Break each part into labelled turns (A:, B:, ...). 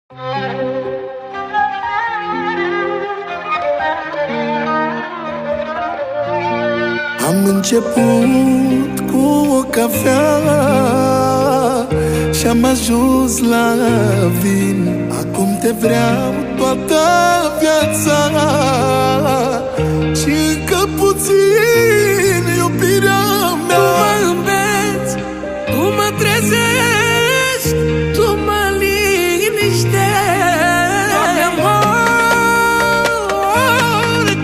A: Am început cu o cafea și-am ajuns la vin. Acum te vreau toată viața și încă puțin iubirea mea.
B: Tu mă înveți, tu mă trezești, tu mă liniștești. Doamne, mor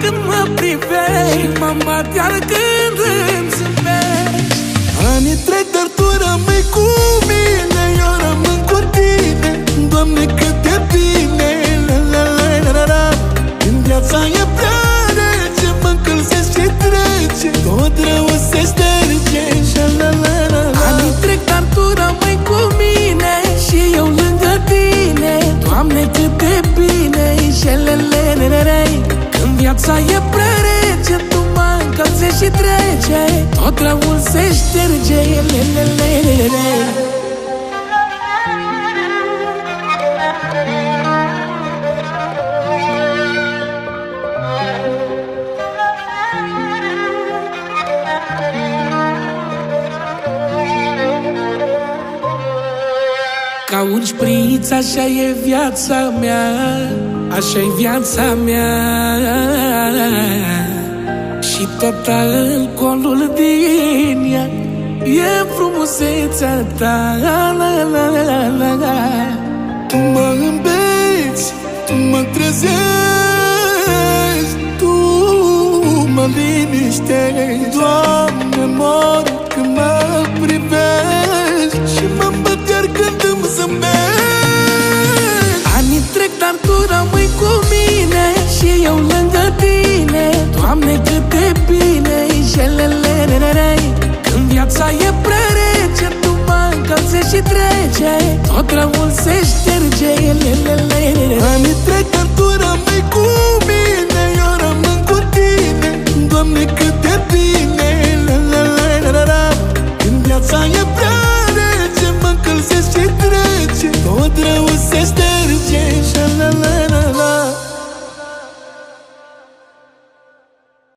B: când mă privești și mă mătear când îmi zâmbești.
A: Anii trec, dar tu rămâi cu mine, eu rămân cu tine. Doamne, cât de bine, la la la la la. Când viața e prea rece, mă încălzește și trece, tot rău se șterge, la la la la.
B: Anii trec, dar tu rămâi cu mine și eu lângă tine. Doamne, cât de bine, șelelelelelei. Când viața e prea rece, tu mă încălzești și trece, tot răul se șterge, lelelelelelei. Ca un șpriț, așa e viața mea, așa-i viața mea. Și tot alcoolul din ea e frumusețea ta, la la la la la.
A: Tu mă îmbeți, tu mă trezești, tu mă liniștești. Doamne, mor când mă privești și mă îmbăt iar când îmi zâmbești.
B: Anii trec, dar tu rămâi cu mine și eu lângă tine. Doamne, cât de bine, șelelelelelei. Când viața e prea rece, tu mă încălzești și trece, tot răul se șterge, lelelelelelei.
A: Anii trec,